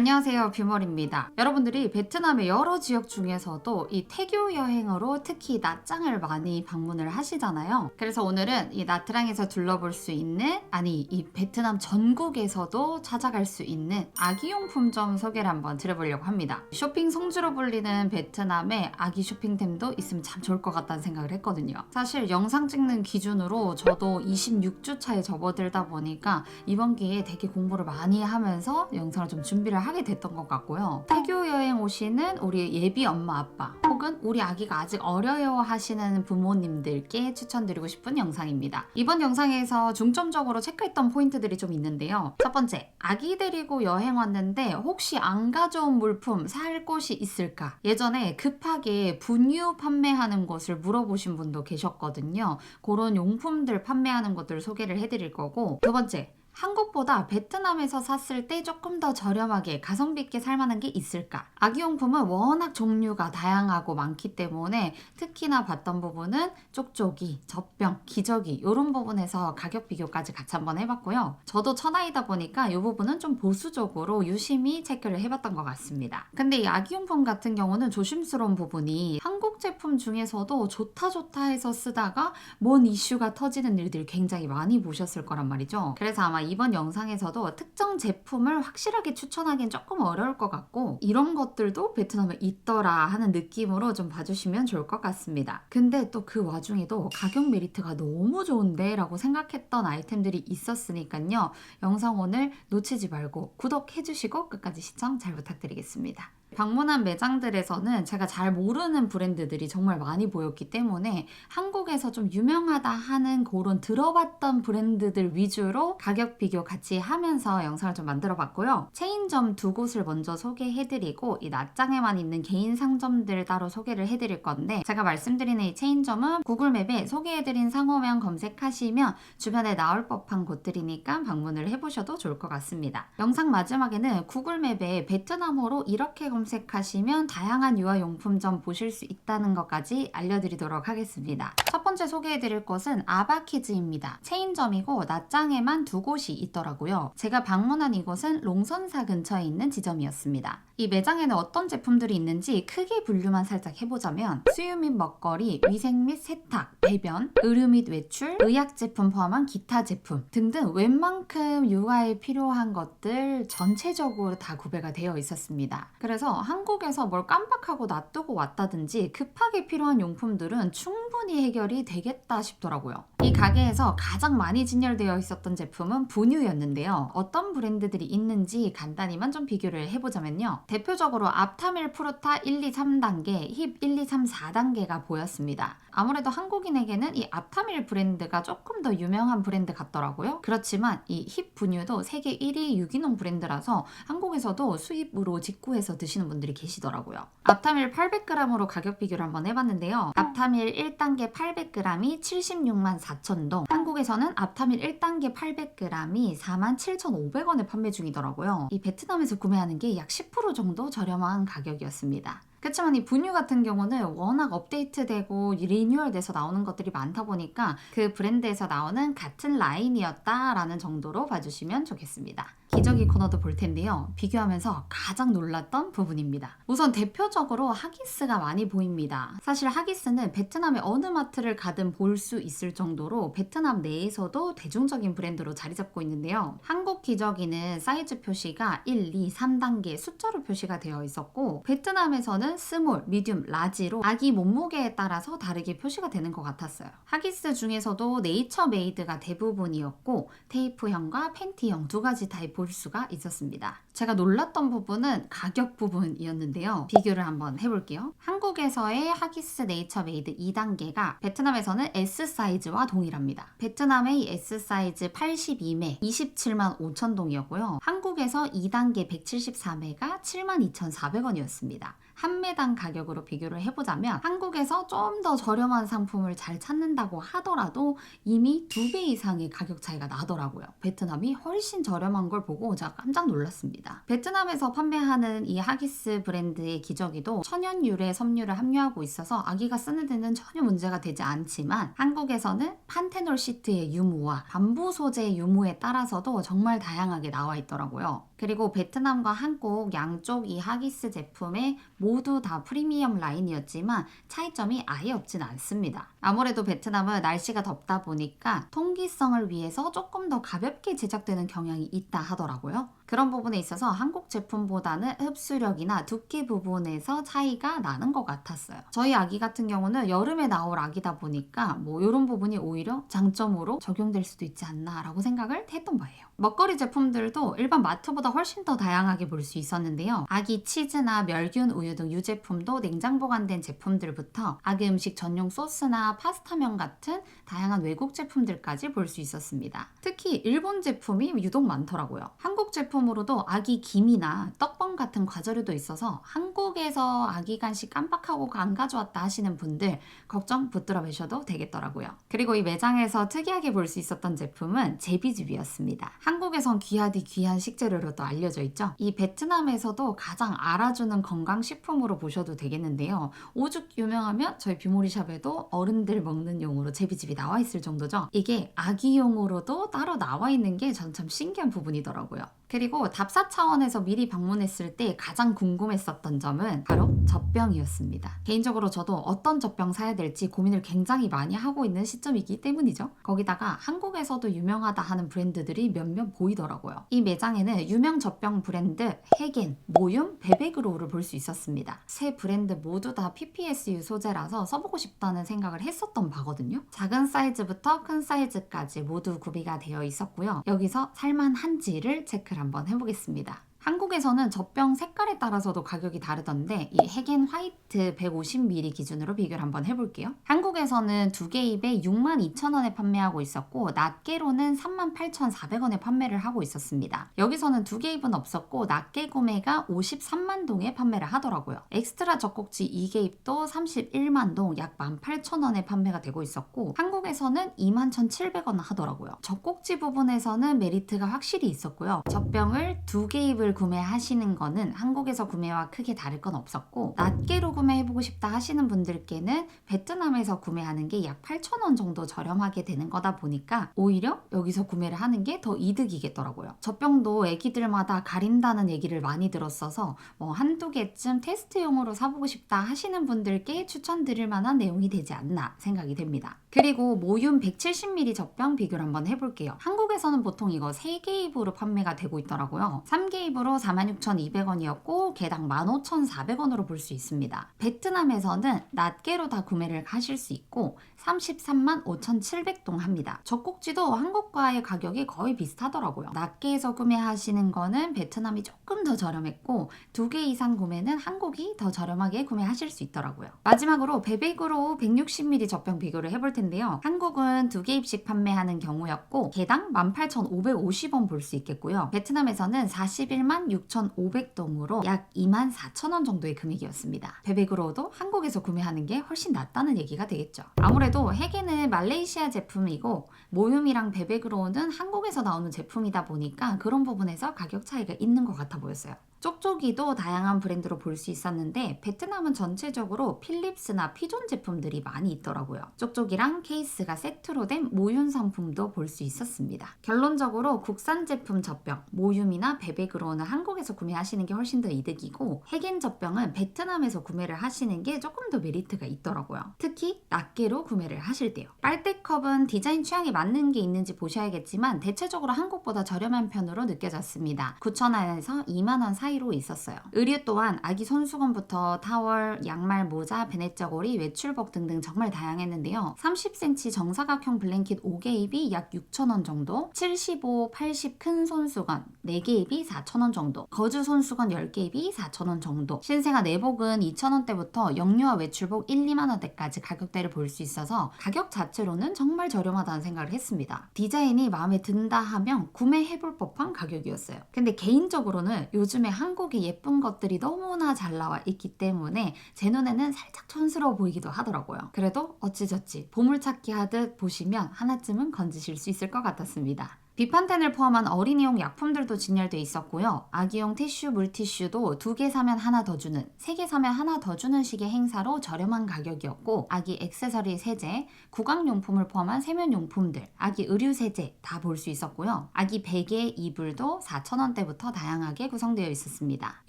안녕하세요, 뷰머입니다. 여러분들이 베트남의 여러 지역 중에서도 이 태교 여행으로 특히 나짱을 많이 방문을 하시잖아요. 그래서 오늘은 이 나트랑에서 둘러볼 수 있는, 아니 이 베트남 전국에서도 찾아갈 수 있는 아기용품점 소개를 한번 드려보려고 합니다. 쇼핑 성지로 불리는 베트남에 아기 쇼핑템도 있으면 참 좋을 것 같다는 생각을 했거든요. 사실 영상 찍는 기준으로 저도 26주 차에 접어들다 보니까 이번 기회에 되게 공부를 많이 하면서 영상을 좀 준비를 하게 됐던 것 같고요. 태교 여행 오시는 우리 예비 엄마 아빠 혹은 우리 아기가 아직 어려요 하시는 부모님들께 추천드리고 싶은 영상입니다. 이번 영상에서 중점적으로 체크했던 포인트들이 좀 있는데요. 첫 번째, 아기 데리고 여행 왔는데 혹시 안 가져온 물품 살 곳이 있을까? 예전에 급하게 분유 판매하는 곳을 물어보신 분도 계셨거든요. 그런 용품들 판매하는 곳들 소개를 해드릴 거고, 두 번째, 한국보다 베트남에서 샀을 때 조금 더 저렴하게 가성비 있게 살만한 게 있을까? 아기용품은 워낙 종류가 다양하고 많기 때문에 특히나 봤던 부분은 쪽쪽이, 젖병, 기저귀 이런 부분에서 가격 비교까지 같이 한번 해봤고요. 저도 첫아이다 보니까 이 부분은 좀 보수적으로 유심히 체크를 해봤던 것 같습니다. 근데 이 아기용품 같은 경우는 조심스러운 부분이 한국 제품 중에서도 좋다 해서 쓰다가 뭔 이슈가 터지는 일들 굉장히 많이 보셨을 거란 말이죠. 그래서 아마 이번 영상에서도 특정 제품을 확실하게 추천하기엔 조금 어려울 것 같고, 이런 것들도 베트남에 있더라 하는 느낌으로 좀 봐주시면 좋을 것 같습니다. 근데 또 그 와중에도 가격 메리트가 너무 좋은데 라고 생각했던 아이템들이 있었으니까요. 영상 오늘 놓치지 말고 구독해주시고 끝까지 시청 잘 부탁드리겠습니다. 방문한 매장들에서는 제가 잘 모르는 브랜드들이 정말 많이 보였기 때문에 한국에서 좀 유명하다 하는 그런 들어봤던 브랜드들 위주로 가격 비교 같이 하면서 영상을 좀 만들어 봤고요. 체인점 두 곳을 먼저 소개해드리고 이 나짱에만 있는 개인 상점들 따로 소개를 해드릴 건데, 제가 말씀드리는 이 체인점은 구글맵에 소개해드린 상호명 검색하시면 주변에 나올 법한 곳들이니까 방문을 해보셔도 좋을 것 같습니다. 영상 마지막에는 구글맵에 베트남어로 이렇게 검색하시면 다양한 유아용품점 보실 수 있다는 것까지 알려드리도록 하겠습니다. 첫 번째 소개해드릴 곳은 아바키즈입니다. 체인점이고 나짱에만 두 곳이 있더라고요. 제가 방문한 이곳은 롱선사 근처에 있는 지점이었습니다. 이 매장에는 어떤 제품들이 있는지 크게 분류만 살짝 해보자면 수유 및 먹거리, 위생 및 세탁, 배변, 의류 및 외출, 의약 제품 포함한 기타 제품 등등 웬만큼 육아에 필요한 것들 전체적으로 다 구매가 되어 있었습니다. 그래서 한국에서 뭘 깜빡하고 놔두고 왔다든지 급하게 필요한 용품들은 충분히 해결이 되겠다 싶더라고요. 이 가게에서 가장 많이 진열되어 있었던 제품은 분유였는데요. 어떤 브랜드들이 있는지 간단히만 좀 비교를 해보자면요. 대표적으로 앞타밀 프루타 1, 2, 3단계, 힙 1, 2, 3, 4단계가 보였습니다. 아무래도 한국인에게는 이 앞타밀 브랜드가 조금 더 유명한 브랜드 같더라고요. 그렇지만 이 힙 분유도 세계 1위 유기농 브랜드라서 한국에서도 수입으로 직구해서 드시는 분들이 계시더라고요. 앞타밀 800g으로 가격 비교를 한번 해봤는데요. 앞타밀 1단계 800g이 76만 4천동, 한국에서는 앞타밀 1단계 800g이 47,500원에 판매 중이더라고요. 이 베트남에서 구매하는 게 약 10% 정도 저렴한 가격이었습니다. 그렇지만 이 분유 같은 경우는 워낙 업데이트되고 리뉴얼돼서 나오는 것들이 많다 보니까 그 브랜드에서 나오는 같은 라인이었다라는 정도로 봐주시면 좋겠습니다. 기저귀 코너도 볼 텐데요. 비교하면서 가장 놀랐던 부분입니다. 우선 대표적으로 하기스가 많이 보입니다. 사실 하기스는 베트남의 어느 마트를 가든 볼 수 있을 정도로 베트남 내에서도 대중적인 브랜드로 자리 잡고 있는데요. 한국 기저귀는 사이즈 표시가 1, 2, 3단계 숫자로 표시가 되어 있었고, 베트남에서는 스몰, 미디움, 라지로 아기 몸무게에 따라서 다르게 표시가 되는 것 같았어요. 하기스 중에서도 네이처 메이드가 대부분이었고 테이프형과 팬티형 두 가지 타입 볼 수가 있었습니다. 제가 놀랐던 부분은 가격 부분이었는데요. 비교를 한번 해볼게요. 한국에서의 하기스 네이처 메이드 2단계가 베트남에서는 S 사이즈와 동일합니다. 베트남의 S 사이즈 82매 27만 5천 동이었고요. 한국에서 2단계 174매가 72,400원이었습니다. 한 매당 가격으로 비교를 해보자면 한국에서 좀 더 저렴한 상품을 잘 찾는다고 하더라도 이미 2배 이상의 가격 차이가 나더라고요. 베트남이 훨씬 저렴한 걸 보고 제가 깜짝 놀랐습니다. 베트남에서 판매하는 이 하기스 브랜드의 기저귀도 천연 유래 섬유를 함유하고 있어서 아기가 쓰는 데는 전혀 문제가 되지 않지만, 한국에서는 판테놀 시트의 유무와 밤부 소재의 유무에 따라서도 정말 다양하게 나와 있더라고요. 그리고 베트남과 한국 양쪽 이 하기스 제품에 모두 다 프리미엄 라인이었지만 차이점이 아예 없진 않습니다. 아무래도 베트남은 날씨가 덥다 보니까 통기성을 위해서 조금 더 가볍게 제작되는 경향이 있다 하더라고요. 그런 부분에 있어서 한국 제품보다는 흡수력이나 두께 부분에서 차이가 나는 것 같았어요. 저희 아기 같은 경우는 여름에 나올 아기다 보니까 뭐 이런 부분이 오히려 장점으로 적용될 수도 있지 않나 라고 생각을 했던 바예요. 먹거리 제품들도 일반 마트보다 훨씬 더 다양하게 볼 수 있었는데요. 아기 치즈나 멸균 우유 등 유제품도 냉장 보관된 제품들부터 아기 음식 전용 소스나 파스타면 같은 다양한 외국 제품들까지 볼 수 있었습니다. 특히 일본 제품이 유독 많더라고요. 한국 제품으로도 아기 김이나 떡볶 같은 과자류도 있어서 한국에서 아기 간식 깜빡하고 안 가져왔다 하시는 분들 걱정 붙들어 매셔도 되겠더라고요. 그리고 이 매장에서 특이하게 볼 수 있었던 제품은 제비즙이었습니다. 한국에선 귀하디 귀한 식재료로도 알려져 있죠. 이 베트남에서도 가장 알아주는 건강식품으로 보셔도 되겠는데요. 오죽 유명하면 저희 뷰모리샵에도 어른들 먹는 용으로 제비즙이 나와 있을 정도죠. 이게 아기용으로도 따로 나와 있는 게 전 참 신기한 부분이더라고요. 그리고 답사 차원에서 미리 방문했을 때 가장 궁금했었던 점은 바로 젖병이었습니다. 개인적으로 저도 어떤 젖병 사야 될지 고민을 굉장히 많이 하고 있는 시점이기 때문이죠. 거기다가 한국에서도 유명하다 하는 브랜드들이 몇몇 보이더라고요. 이 매장에는 유명 젖병 브랜드 헤겐, 모윰, 베베그로우를 볼 수 있었습니다. 세 브랜드 모두 다 PPSU 소재라서 써보고 싶다는 생각을 했었던 바거든요. 작은 사이즈부터 큰 사이즈까지 모두 구비가 되어 있었고요. 여기서 살만한지를 체크를 한번 해보겠습니다. 한국에서는 젖병 색깔에 따라서도 가격이 다르던데 이 헤겐 화이트 150ml 기준으로 비교를 한번 해볼게요. 한국에서는 두 개 입에 62,000원에 판매하고 있었고 낱개로는 38,400원에 판매를 하고 있었습니다. 여기서는 두 개 입은 없었고 낱개 구매가 53만 동에 판매를 하더라고요. 엑스트라 젖꼭지 2개 입도 31만 동 약 18,000원에 판매가 되고 있었고 한국에서는 21,700원 하더라고요. 젖꼭지 부분에서는 메리트가 확실히 있었고요. 젖병을 두 개 입을 구매하시는 거는 한국에서 구매와 크게 다를 건 없었고 낱개로 구매해보고 싶다 하시는 분들께는 베트남에서 구매하는 게 약 8,000원 정도 저렴하게 되는 거다 보니까 오히려 여기서 구매를 하는 게 더 이득이겠더라고요. 젖병도 애기들마다 가린다는 얘기를 많이 들었어서 뭐 한두 개쯤 테스트용으로 사보고 싶다 하시는 분들께 추천드릴 만한 내용이 되지 않나 생각이 됩니다. 그리고 모윰 170ml 젖병 비교를 한번 해볼게요. 한국에서는 보통 이거 3개 입으로 판매가 되고 있더라고요. 3개 입으로 46,200원이었고 개당 15,400원으로 볼 수 있습니다. 베트남에서는 낱개로 다 구매를 하실 수 있고 33만 5,700동 합니다. 젖꼭지도 한국과의 가격이 거의 비슷하더라고요. 낱개에서 구매하시는 거는 베트남이 조금 더 저렴했고 2개 이상 구매는 한국이 더 저렴하게 구매하실 수 있더라고요. 마지막으로 베베그로우 160ml 젖병 비교를 해볼 텐데요. 한국은 2개 입씩 판매하는 경우였고 개당 18,550원 볼 수 있겠고요. 베트남에서는 41만 6,500동으로 약 24,000원 정도의 금액이었습니다. 베베그로우도 한국에서 구매하는 게 훨씬 낫다는 얘기가 되겠죠. 아무래도 헤겐은 말레이시아 제품이고 모윰이랑 베베그로우는 한국에서 나오는 제품이다 보니까 그런 부분에서 가격 차이가 있는 것 같아 보였어요. 쪽쪽이도 다양한 브랜드로 볼 수 있었는데 베트남은 전체적으로 필립스나 피존 제품들이 많이 있더라고요. 쪽쪽이랑 케이스가 세트로 된 모윰 상품도 볼 수 있었습니다. 결론적으로 국산 제품 젖병, 모윰이나 베베그로우는 한국에서 구매하시는 게 훨씬 더 이득이고 헤겐 젖병은 베트남에서 구매를 하시는 게 조금 더 메리트가 있더라고요. 특히 낱개로 구매를 하실 때요. 빨대컵은 디자인 취향에 맞는 게 있는지 보셔야겠지만 대체적으로 한국보다 저렴한 편으로 느껴졌습니다. 9,000원에서 2만원 사이로 있었어요. 의류 또한 아기 손수건부터 타월, 양말, 모자, 베넷저고리, 외출복 등등 정말 다양했는데요. 30cm 정사각형 블랭킷 5개 입이 약 6,000원 정도, 75, 80 큰 손수건 4개 입이 4,000원 정도, 거주 손수건 10개 입이 4,000원 정도, 신생아 내복은 2,000원대부터 영유아 외출복 1, 2만원대까지 가격대를 볼 수 있어서 가격 자체로는 정말 저렴하다는 생각을 했습니다. 디자인이 마음에 든다 하면 구매해볼 법한 가격이었어요. 근데 개인적으로는 요즘에 한국의 예쁜 것들이 너무나 잘 나와 있기 때문에 제 눈에는 살짝 촌스러워 보이기도 하더라고요. 그래도 어찌저찌 보물찾기 하듯 보시면 하나쯤은 건지실 수 있을 것 같았습니다. 비판텐을 포함한 어린이용 약품들도 진열돼 있었고요. 아기용 티슈, 물티슈도 2개 사면 하나 더 주는, 3개 사면 하나 더 주는 식의 행사로 저렴한 가격이었고, 아기 액세서리 세제, 구강용품을 포함한 세면용품들, 아기 의류 세제 다 볼 수 있었고요. 아기 베개, 이불도 4,000원대부터 다양하게 구성되어 있었습니다.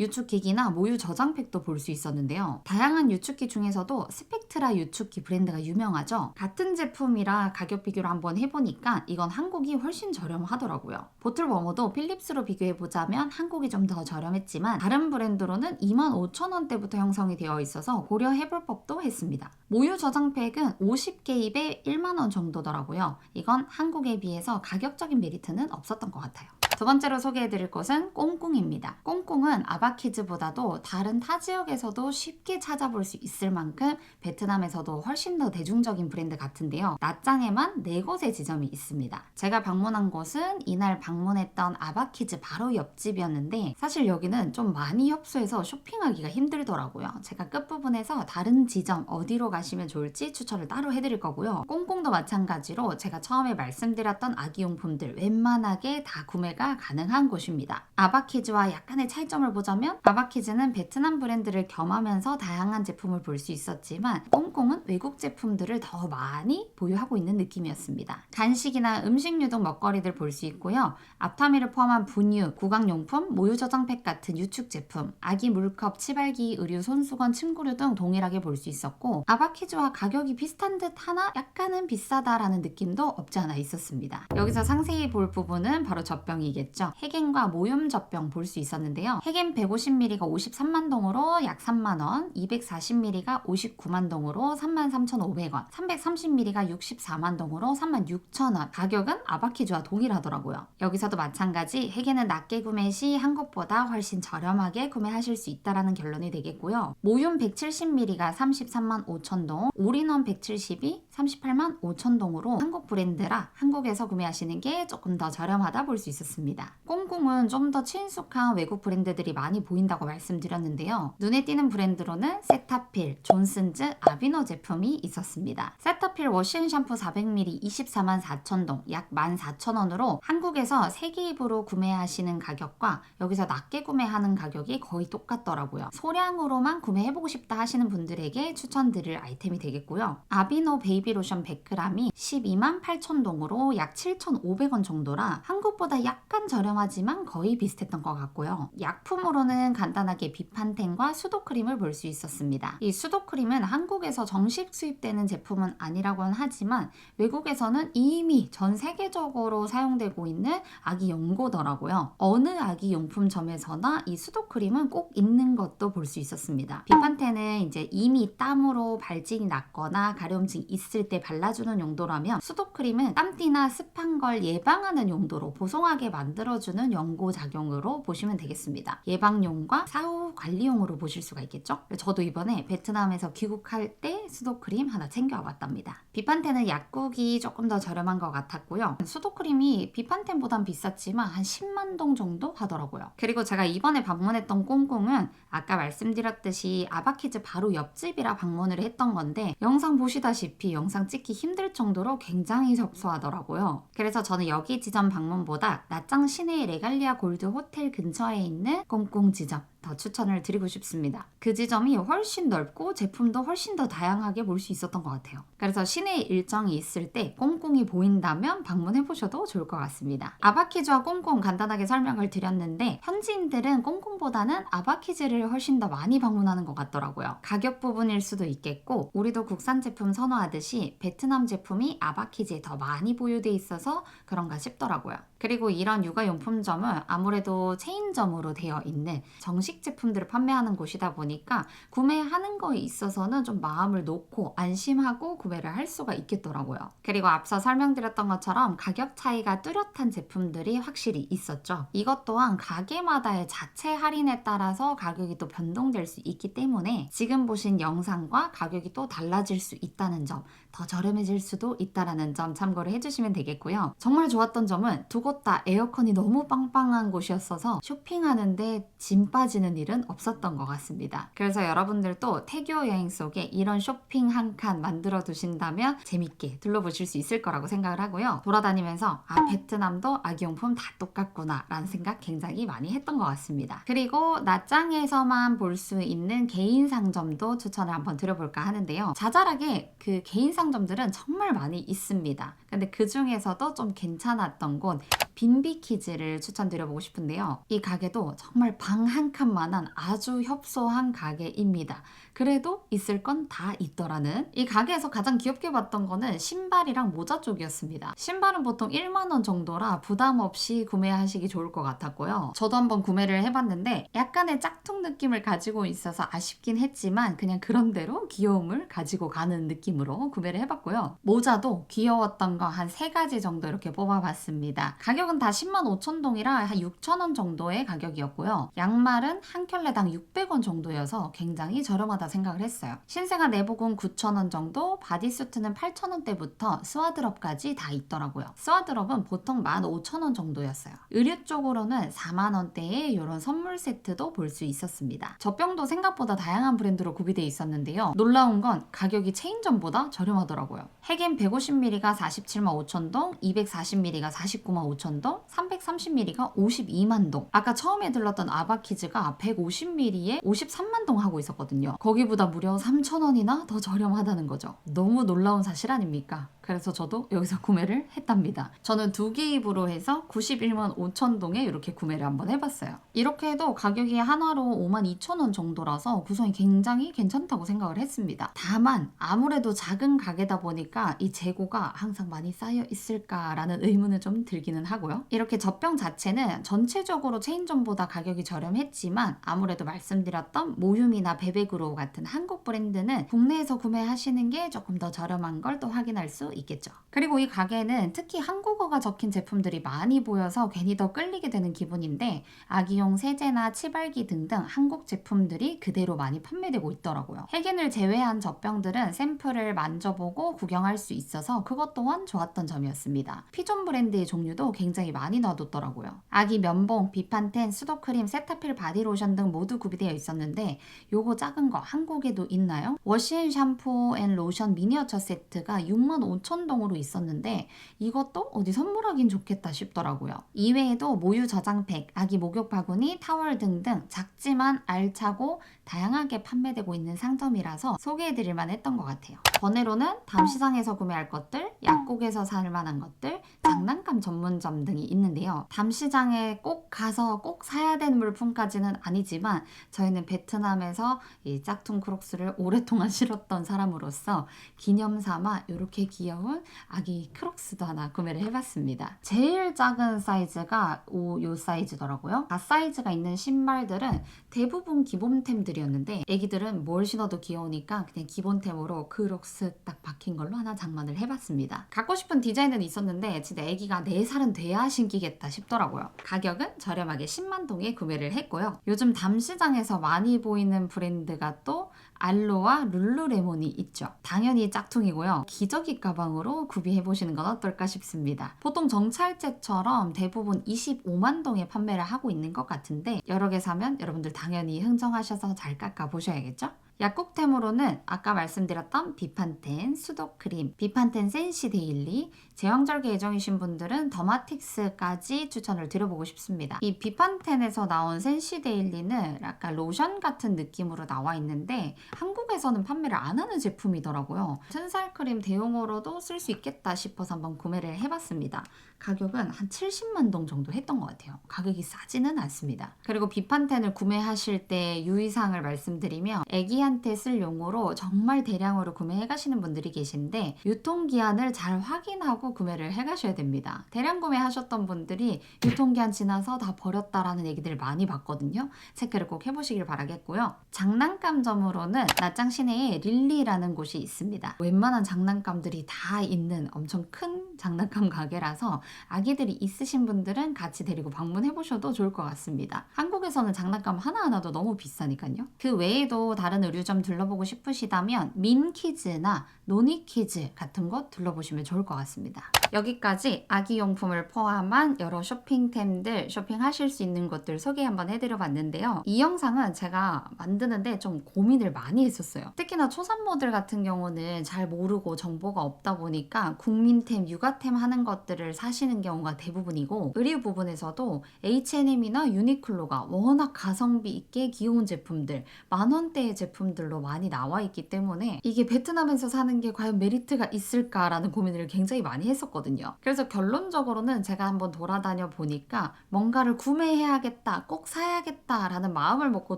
유축기기나 모유 저장팩도 볼 수 있었는데요. 다양한 유축기 중에서도 스펙트라 유축기 브랜드가 유명하죠. 같은 제품이라 가격 비교를 한번 해보니까 이건 한국이 훨씬 저렴하더라고요. 보틀 워머도 필립스로 비교해보자면 한국이 좀 더 저렴했지만 다른 브랜드로는 25,000원대부터 형성이 되어 있어서 고려해볼 법도 했습니다. 모유 저장팩은 50개입에 1만원 정도더라고요. 이건 한국에 비해서 가격적인 메리트는 없었던 것 같아요. 두 번째로 소개해드릴 것은 꽁꽁입니다. 꽁꽁은 아바키즈보다도 다른 타 지역에서도 쉽게 찾아볼 수 있을 만큼 베트남에서도 훨씬 더 대중적인 브랜드 같은데요. 낮장에만 4곳의 지점이 있습니다. 제가 방문한 곳은 이날 방문했던 아바키즈 바로 옆집이었는데 사실 여기는 좀 많이 협소해서 쇼핑하기가 힘들더라고요. 제가 끝부분에서 다른 지점 어디로 가시면 좋을지 추천을 따로 해드릴 거고요. 꽁꽁도 마찬가지로 제가 처음에 말씀드렸던 아기용품들 웬만하게 다 구매가 가능한 곳입니다. 아바키즈와 약간의 차이점을 보자면 아바키즈는 베트남 브랜드를 겸하면서 다양한 제품을 볼 수 있었지만 꽁꽁은 외국 제품들을 더 많이 보유하고 있는 느낌이었습니다. 간식이나 음식 유동 먹거리들 볼 수 있고요. 앞타미를 포함한 분유, 구강용품, 모유 저장팩 같은 유축 제품, 아기 물컵, 치발기, 의류, 손수건, 침구류 등 동일하게 볼 수 있었고 아바키즈와 가격이 비슷한 듯 하나 약간은 비싸다라는 느낌도 없지 않아 있었습니다. 여기서 상세히 볼 부분은 바로 젖병이겠죠. 해겐과 모염 젖병 볼 수 있었는데요. 해겐 150ml가 53만 동으로 약 3만원, 240ml가 59만 동으로 33,500원, 330ml가 64만 동으로 36,000원. 가격은 아바키즈와 동일하더라고요. 여기서도 마찬가지 해겐은 낮게 구매 시 한국보다 훨씬 저렴하게 구매하실 수 있다는 결론이 되겠고요. 모륨 170ml가 33만 5천 동, 올인원 170이 38만 5천 동으로 한국 브랜드라 한국에서 구매하시는 게 조금 더 저렴하다 볼 수 있었습니다. 꽁꽁은 좀 더 친숙한 외국 브랜드들이 많이 보인다고 말씀드렸는데요. 눈에 띄는 브랜드로는 세타필, 존슨즈, 아비노 제품이 있었습니다. 세타필 워시앤 샴푸 400ml 24만 4천 동, 약 14,000원으로 한국에서 3개입으로 구매하시는 가격과 여기서 낮게 구매하는 가격이 거의 똑같더라고요. 소량으로만 구매해보고 싶다 하시는 분들에게 추천드릴 아이템이 되겠고요. 아비노 베이비 로션 100g이 12만 8천 동으로 약 7,500원 정도라 한국보다 약간 저렴하지만 거의 비슷했던 것 같고요. 약품으로는 간단하게 비판텐과 수도크림을 볼 수 있었습니다. 이 수도크림은 한국에서 정식 수입되는 제품은 아니라고는 하지만 외국에서는 이미 전 세계적으로 사용되고 있는 아기 연고더라고요. 어느 아기 용품점에서나 이 수도크림은 꼭 있는 것도 볼 수 있었습니다. 비판텐은 이제 이미 땀으로 발진이 났거나 가려움증이 있을 때 발라주는 용도라면 수도크림은 땀띠나 습한 걸 예방하는 용도로 보송하게 만들어주는 연고 작용으로 보시면 되겠습니다. 예방용과 사후 관리용으로 보실 수가 있겠죠? 저도 이번에 베트남에서 귀국할 때 수도크림 하나 챙겨왔답니다. 비판텐은 약국이 조금 더 저렴한 것 같았고요. 수도크림이 비판텐보단 비쌌지만 한 10만 동 정도 하더라고요. 그리고 제가 이번에 방문했던 꽁꽁은 아까 말씀드렸듯이 아바키즈 바로 옆집이라 방문을 했던 건데 영상 보시다시피 영상 찍기 힘들 정도로 굉장히 접수하더라고요. 그래서 저는 여기 지점 방문보다 낮장 시내 레갈리아 골드 호텔 근처에 있는 꽁꽁 지점 더 추천을 드리고 싶습니다. 그 지점이 훨씬 넓고 제품도 훨씬 더 다양하게 볼 수 있었던 것 같아요. 그래서 시내에 일정이 있을 때 꽁꽁이 보인다면 방문해보셔도 좋을 것 같습니다. 아바키즈와 꽁꽁 간단하게 설명을 드렸는데 현지인들은 꽁꽁보다는 아바키즈를 훨씬 더 많이 방문하는 것 같더라고요. 가격 부분일 수도 있겠고 우리도 국산 제품 선호하듯이 베트남 제품이 아바키즈에 더 많이 보유돼 있어서 그런가 싶더라고요. 그리고 이런 육아용품점은 아무래도 체인점으로 되어 있는 정식 제품들을 판매하는 곳이다 보니까 구매하는 거에 있어서는 좀 마음을 놓고 안심하고 구매를 할 수가 있겠더라고요. 그리고 앞서 설명드렸던 것처럼 가격 차이가 뚜렷한 제품들이 확실히 있었죠. 이것 또한 가게마다의 자체 할인에 따라서 가격이 또 변동될 수 있기 때문에 지금 보신 영상과 가격이 또 달라질 수 있다는 점, 더 저렴해질 수도 있다는 점 참고를 해주시면 되겠고요. 정말 좋았던 점은 두 곳 다 에어컨이 너무 빵빵한 곳이었어서 쇼핑하는데 짐 빠지는 빠지는 일은 없었던 것 같습니다. 그래서 여러분들도 태교 여행 속에 이런 쇼핑 한 칸 만들어 두신다면 재밌게 둘러보실 수 있을 거라고 생각을 하고요. 돌아다니면서 베트남도 아기용품 다 똑같구나 라는 생각 굉장히 많이 했던 것 같습니다. 그리고 나짱에서만 볼 수 있는 개인 상점도 추천을 한번 드려볼까 하는데요. 자잘하게 그 개인 상점들은 정말 많이 있습니다. 근데 그 중에서도 좀 괜찮았던 곳 빈비키즈를 추천드려보고 싶은데요. 이 가게도 정말 방 한 칸만한 아주 협소한 가게입니다. 그래도 있을 건 다 있더라는. 이 가게에서 가장 귀엽게 봤던 거는 신발이랑 모자 쪽이었습니다. 신발은 보통 1만 원 정도라 부담 없이 구매하시기 좋을 것 같았고요. 저도 한번 구매를 해봤는데 약간의 짝퉁 느낌을 가지고 있어서 아쉽긴 했지만 그냥 그런대로 귀여움을 가지고 가는 느낌으로 구매를 해봤고요. 모자도 귀여웠던 거 한 3가지 정도 이렇게 뽑아봤습니다. 가격은 다 10만 5천 동이라 한 6천 원 정도의 가격이었고요. 양말은 한 켤레당 600원 정도여서 굉장히 저렴하다 생각을 했어요. 신생아 내복은 9천 원 정도, 바디수트는 8천 원대부터 스와드럽까지 다 있더라고요. 스와드럽은 보통 15,000원 정도였어요. 의류 쪽으로는 4만 원대의 이런 선물 세트도 볼 수 있었습니다. 젖병도 생각보다 다양한 브랜드로 구비되어 있었는데요. 놀라운 건 가격이 체인점보다 저렴하더라고요. 핵엔 150ml가 47만 5천 동, 240ml가 49만 5천 동, 330ml가 52만 동. 아까 처음에 들렀던 아바키즈가 150ml에 53만 동 하고 있었거든요. 거기보다 무려 3,000원이나 더 저렴하다는 거죠. 너무 놀라운 사실 아닙니까? 그래서 저도 여기서 구매를 했답니다. 저는 2개입으로 해서 91만 5천 동에 이렇게 구매를 한번 해봤어요. 이렇게 해도 가격이 하나로 5만 2천 원 정도라서 구성이 굉장히 괜찮다고 생각을 했습니다. 다만 아무래도 작은 가게다 보니까 이 재고가 항상 많이 쌓여 있을까라는 의문은 좀 들기는 하고요. 이렇게 젖병 자체는 전체적으로 체인점보다 가격이 저렴했지만 아무래도 말씀드렸던 모유미나 베베그로우 같은 한국 브랜드는 국내에서 구매하시는 게 조금 더 저렴한 걸 또 확인할 수 있겠죠. 그리고 이 가게는 특히 한국어가 적힌 제품들이 많이 보여서 괜히 더 끌리게 되는 기분인데 아기용 세제나 치발기 등등 한국 제품들이 그대로 많이 판매되고 있더라고요. 핵엔을 제외한 젖병들은 샘플을 만져보고 구경할 수 있어서 그것 또한 좋았던 점이었습니다. 피존 브랜드의 종류도 굉장히 많이 놔뒀더라고요. 아기 면봉, 비판텐, 수도크림, 세타필 바디로션 등 모두 구비되어 있었는데 요거 작은 거 한국에도 있나요? 워시앤샴푸 앤 로션 미니어처 세트가 6만 5천 동으로 있었는데 이것도 어디 선물하긴 좋겠다 싶더라고요. 이외에도 모유 저장팩, 아기 목욕 바구니, 타월 등등 작지만 알차고 다양하게 판매되고 있는 상점이라서 소개해드릴만 했던 것 같아요. 번외로는 담시장에서 구매할 것들, 약국에서 살 만한 것들, 장난감 전문점 등이 있는데요. 담시장에 꼭 가서 꼭 사야 되는 물품까지는 아니지만 저희는 베트남에서 이 짝퉁 크록스를 오랫동안 신었던 사람으로서 기념 삼아 이렇게 귀여운 아기 크록스도 하나 구매를 해봤습니다. 제일 작은 사이즈가 요 사이즈더라고요. 다 사이즈가 있는 신발들은 대부분 기본템들이었는데 애기들은 뭘 신어도 귀여우니까 그냥 기본템으로 크록스 딱 박힌 걸로 하나 장만을 해봤습니다. 갖고 싶은 디자인은 있었는데 진짜 애기가 4살은 돼야 신기겠다 싶더라고요. 가격은 저렴하게 10만 동에 구매를 했고요. 요즘 담시장에서 많이 보이는 브랜드가 또 알로와 룰루레몬이 있죠. 당연히 짝퉁이고요. 기저귀 가방으로 구비해보시는 건 어떨까 싶습니다. 보통 정찰제처럼 대부분 25만 동에 판매를 하고 있는 것 같은데 여러 개 사면 여러분들 당연히 흥정하셔서 잘 깎아보셔야겠죠? 약국템으로는 아까 말씀드렸던 비판텐, 수도크림, 비판텐 센시 데일리, 제왕절개 예정이신 분들은 더마틱스까지 추천을 드려보고 싶습니다. 이 비판텐에서 나온 센시 데일리는 약간 로션 같은 느낌으로 나와 있는데 한국에서는 판매를 안 하는 제품이더라고요. 튼살크림 대용으로도 쓸 수 있겠다 싶어서 한번 구매를 해봤습니다. 가격은 한 70만 동 정도 했던 것 같아요. 가격이 싸지는 않습니다. 그리고 비판텐을 구매하실 때 유의사항을 말씀드리면 애기한테 쓸 용으로 정말 대량으로 구매해 가시는 분들이 계신데 유통기한을 잘 확인하고 구매를 해 가셔야 됩니다. 대량 구매하셨던 분들이 유통기한 지나서 다 버렸다라는 얘기들 많이 봤거든요. 체크를 꼭 해보시길 바라겠고요. 장난감점으로는 나짱 시내에 릴리라는 곳이 있습니다. 웬만한 장난감들이 다 있는 엄청 큰 장난감 가게라서 아기들이 있으신 분들은 같이 데리고 방문해 보셔도 좋을 것 같습니다. 한국에서는 장난감 하나하나도 너무 비싸니까요. 그 외에도 다른 의류점 둘러보고 싶으시다면 민키즈나 노니키즈 같은 곳 둘러보시면 좋을 것 같습니다. 여기까지 아기용품을 포함한 여러 쇼핑템들, 쇼핑하실 수 있는 것들 소개 한번 해드려 봤는데요. 이 영상은 제가 만드는데 좀 고민을 많이 했었어요. 특히나 초산모들 같은 경우는 잘 모르고 정보가 없다 보니까 국민템, 육아템 하는 것들을 사시는 경우가 대부분이고, 의류 부분에서도 H&M이나 유니클로가 워낙 가성비 있게 귀여운 제품들, 만원대의 제품들로 많이 나와 있기 때문에 이게 베트남에서 사는 게 과연 메리트가 있을까라는 고민을 굉장히 많이 했었거든요. 그래서 결론적으로는 제가 한번 돌아다녀 보니까 뭔가를 구매해야겠다, 꼭 사야겠다라는 마음을 먹고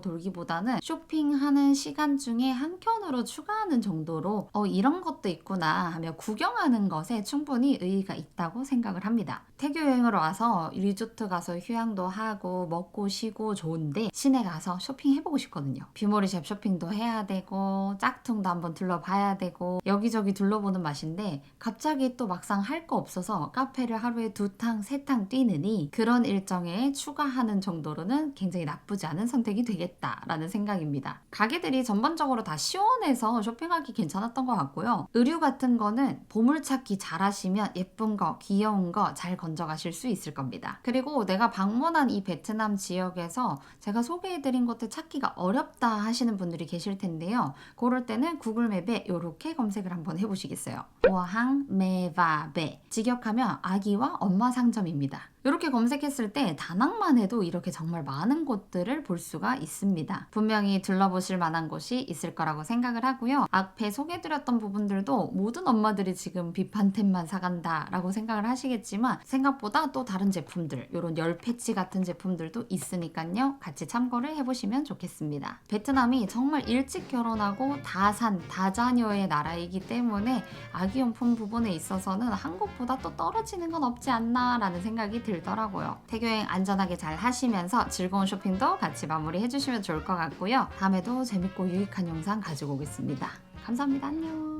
돌기보다는 쇼핑하는 시간 중에 한켠으로 추가하는 정도로 이런 것도 있구나 하며 구경하는 것에 충분히 의의가 있다고 생각을 합니다. 태교 여행으로 와서 리조트 가서 휴양도 하고 먹고 쉬고 좋은데 시내 가서 쇼핑해보고 싶거든요. 뷰모리샵 쇼핑도 해야 되고 짝퉁도 한번 둘러봐야 되고 여기저기 둘러보는 맛인데, 갑자기 또 막상 할 거 없어서 카페를 하루에 2탕, 3탕 뛰느니 그런 일정에 추가하는 정도로는 굉장히 나쁘지 않은 선택이 되겠다라는 생각입니다. 가게들이 전반적으로 다 시원해서 쇼핑하기 괜찮았던 것 같고요. 의류 같은 거는 보물찾기 잘 하시면 예쁜 거, 귀여운 거 잘 건져가실 수 있을 겁니다. 그리고 내가 방문한 이 베트남 지역에서 제가 소개해드린 것들 찾기가 어렵다 하시는 분들이 계실 텐데요. 그럴 때는 구글맵에 이렇게 검색을 한번 해보시겠어요? 워항 메바베, 직역하면 아기와 엄마 상점입니다. 이렇게 검색했을 때 다낭만 해도 이렇게 정말 많은 곳들을 볼 수가 있습니다. 분명히 둘러보실 만한 곳이 있을 거라고 생각을 하고요. 앞에 소개해드렸던 부분들도 모든 엄마들이 지금 비판템만 사간다 라고 생각을 하시겠지만 생각보다 또 다른 제품들, 이런 열 패치 같은 제품들도 있으니까요. 같이 참고를 해보시면 좋겠습니다. 베트남이 정말 일찍 결혼하고 다산, 다자녀의 나라이기 때문에 아기용품 부분에 있어서는 한국보다 또 떨어지는 건 없지 않나 라는 생각이 들더라고요. 태교여행 안전하게 잘 하시면서 즐거운 쇼핑도 같이 마무리 해주시면 좋을 것 같고요. 다음에도 재밌고 유익한 영상 가지고 오겠습니다. 감사합니다. 안녕.